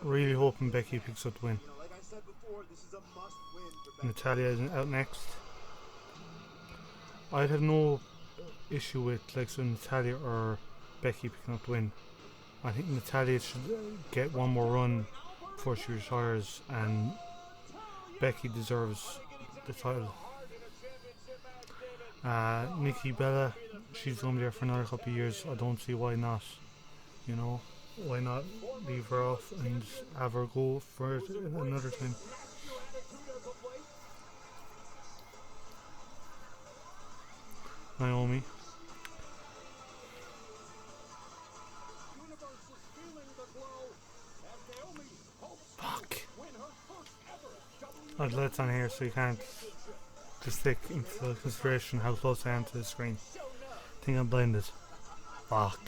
really hoping Becky picks up the win. Natalia is out next. I'd have no issue with like so Natalia or Becky picking up the win. I think Natalia should get one more run before she retires, and Becky deserves the title. Nikki Bella, she's going to be there for another couple of years. I don't see why not. You know, why not leave her off and have her go for it another time. Naomi. Fuck. I've lights on here so you can't just take into consideration how close I am to the screen. I think I'm blinded. Fuck.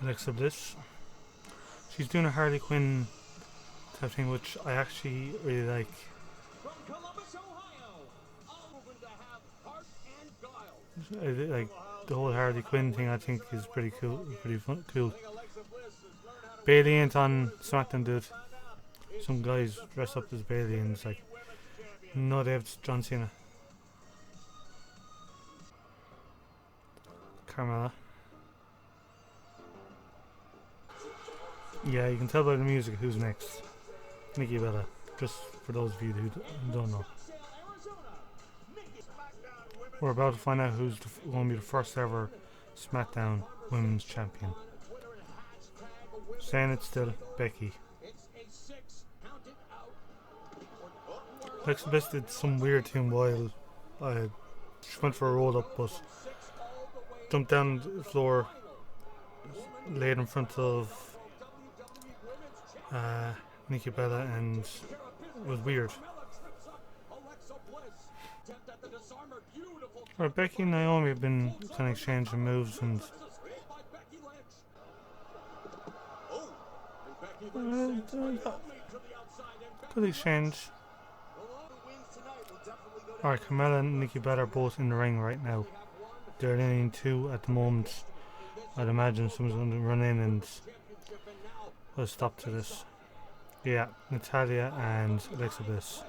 Alexa Bliss. She's doing a Harley Quinn type thing, which I actually really like. Like the whole Harley Quinn thing, I think is pretty cool. Pretty fun, cool. Bailey ain't on SmackDown, dude. Some guys dress up as Bailey, and it's like, no, they have John Cena. Carmella. Yeah, you can tell by the music who's next. Nikki Bella. Just for those of you who don't know. We're about to find out who's going to be the first ever SmackDown Women's Champion. Saying it's still Becky. Alexa Bliss did some weird thing while she went for a roll up, but jumped down the floor, laid in front of Nikki Bella, and it was weird. Right, Becky and Naomi have been kind of exchanging moves, and good exchange. Alright, Carmella and Nikki Bella are both in the ring right now. They're in two at the moment. I'd imagine someone's going to run in and put a stop to this. Yeah, Natalia and Alexa Bliss.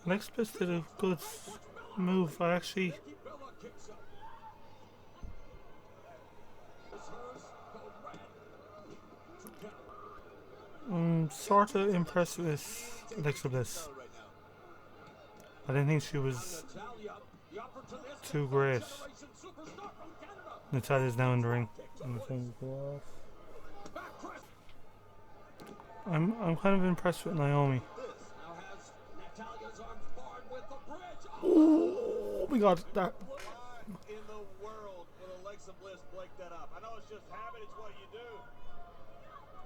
Alexa Bliss did a good move. I actually sort of impressed with Alexa Bliss. I didn't think she was too great. Natalia's now in the ring. I'm kind of impressed with Naomi. Oh my god, that. In the world will Alexa Bliss break that up? I know it's just habit, it's what you do.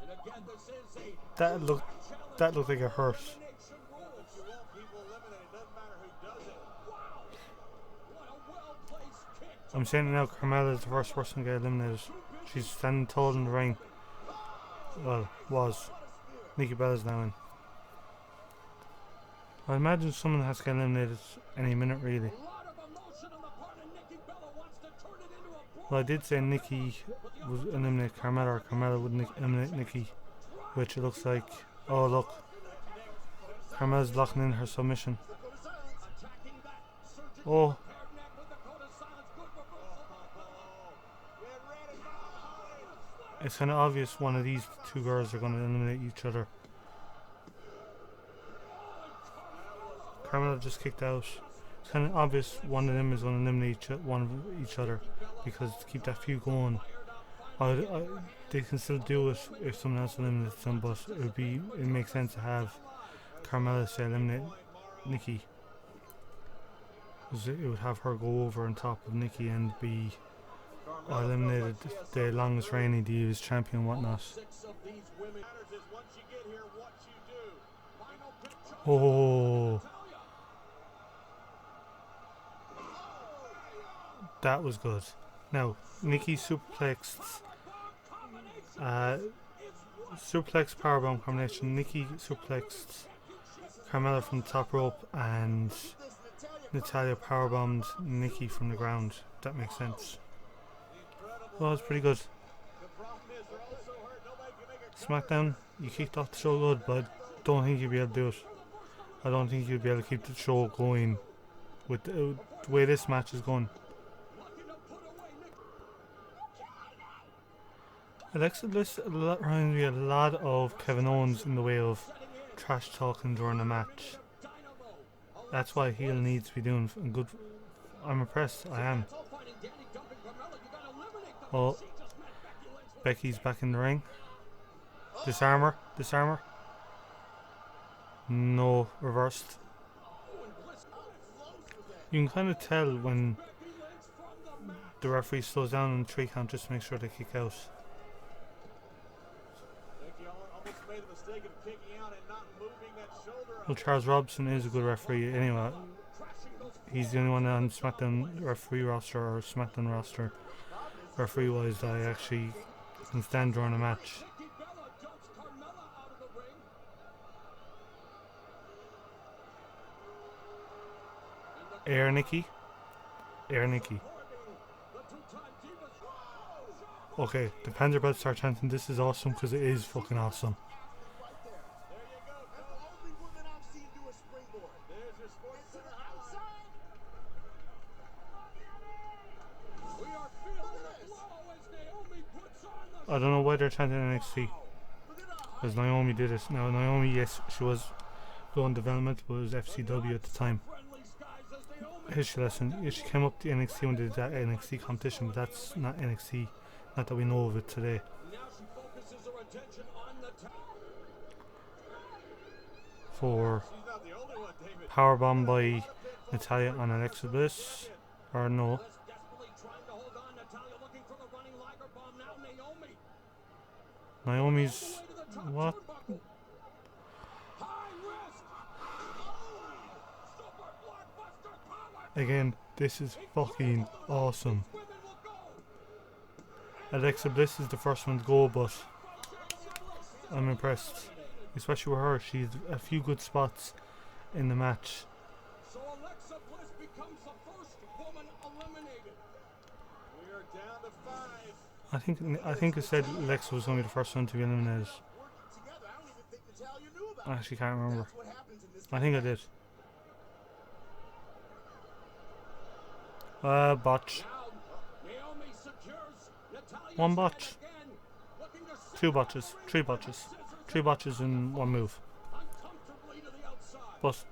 And again, this is a That looked like it hurt. I'm saying it now, Carmella is the first person to get eliminated. She's standing tall in the ring. Well, was. Nikki Bella's now in. I imagine someone has to get eliminated any minute, really. Well, I did say Nikki would eliminate Carmella, or Carmella would eliminate Nikki, which it looks like. Oh, look. Carmella's locking in her submission. Oh. It's kind of obvious one of these two girls are going to eliminate each other. Carmella just kicked out. It's kind of obvious one of them is going to eliminate each other, because to keep that feud going, they can still do it if someone else eliminates them, but it makes sense to have Carmella say eliminate Nikki, because it would have her go over on top of Nikki and be eliminated the longest reigning Divas champion and whatnot. Oh, that was good. Now, Nikki suplexed suplex powerbomb combination. Nikki suplexed Carmella from the top rope, and Natalya powerbombed Nikki from the ground. If that makes sense. Well, it's pretty good. SmackDown, you kicked off the show good, but I don't think you'll be able to do it. I don't think you'll be able to keep the show going with the way this match is going. Alexa Bliss reminds me a lot of Kevin Owens in the way of trash talking during a match. That's why heel needs to be doing good. I'm impressed, I am. Oh, Becky's back in the ring. Disarmer, disarmer. No, reversed. You can kind of tell when the referee slows down on the 3 count just to make sure they kick out. Well, Charles Robson is a good referee anyway. He's the only one on SmackDown referee roster, or SmackDown roster referee wise, that I actually can stand during a match. Air Nikki. Air Nikki. Okay, the fans are about to start chanting, "This is awesome," because it is fucking awesome. I don't know why they're chanting NXT, because Naomi did it. Now Naomi, yes, she was going developmental, but it was FCW at the time. History lesson. Yeah, she came up to NXT when they did that NXT competition, but that's not NXT, not that we know of it today. For powerbomb by Natalya on Alexa Bliss, or no. Naomi's what? Again, this is fucking awesome. Alexa Bliss is the first one to go, but I'm impressed. Especially with her, she's a few good spots in the match. So Alexa Bliss becomes the first woman eliminated. We are down to 5. I think it said Alexa was only the first one to be eliminated. I actually can't remember. I think I did. Botch. One botch. 2 botches. 3 botches. 3 botches in 1 move. But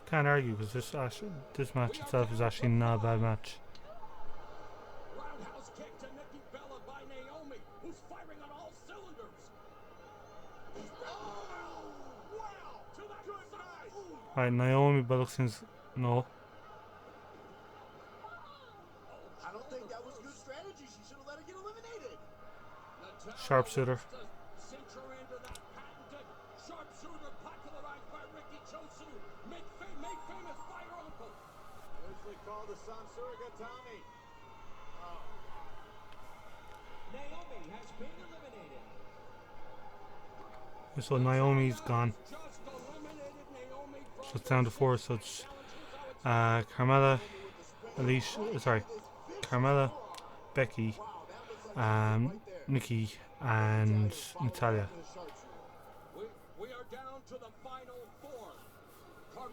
can't argue, because this match itself is actually not a bad match. Right, Naomi by looks seems no. I don't think that was good strategy. She should have let her get eliminated. Sharpshooter. Sharpshooter popularized by Ricky Chosu, made famous by her uncle. Originally called the Sansurgatami. Naomi has been eliminated. So Naomi's gone. So it's down to 4. So it's Carmella, Carmella, Becky, Nikki, and Natalya. We are down to the final 4.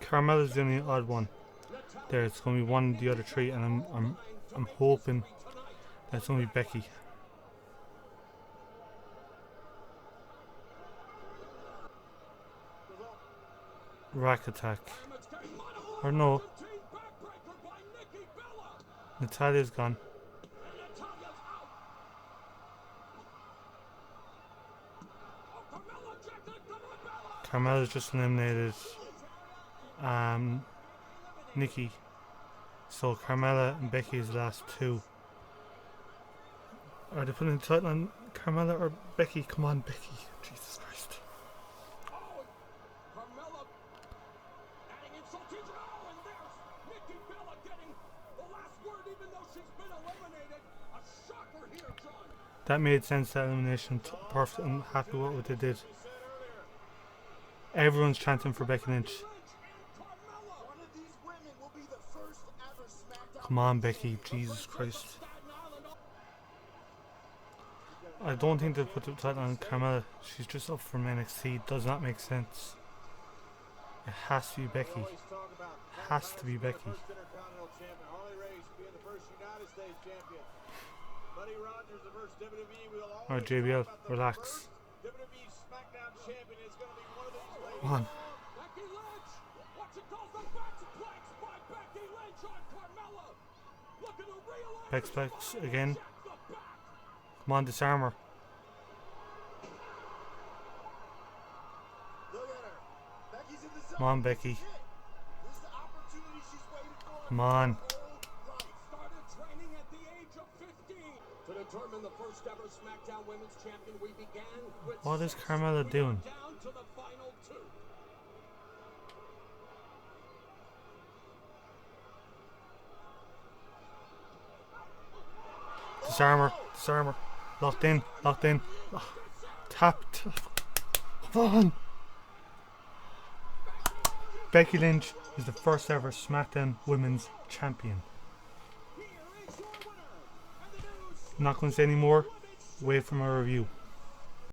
Carmella's the only odd one. There, it's going to be one of the other 3, and I'm hoping that's only Becky. Rack attack. Or no. Natalya's gone. Carmella's just eliminated Nikki. So Carmella and Becky is the last 2. Are they putting the title on Carmella or Becky? Come on, Becky. Jesus Christ. That made sense, that elimination. Perfect. I'm happy with what they did. Everyone's chanting for Becky Lynch. Come on, Becky. Jesus Christ. I don't think they'll put the title on Carmella. She's just up from NXT. It does not make sense. It has to be Becky. It has to be Becky. Alright, JBL, relax. Come on. Bex again. Come on, disarm her. Come on, Becky. Come on. What is Carmella doing? Disarm her. Disarm her. Locked in. Locked in. Tapped. Come on. Becky Lynch is the first ever SmackDown Women's Champion. I'm not going to say any more. Wait for my review.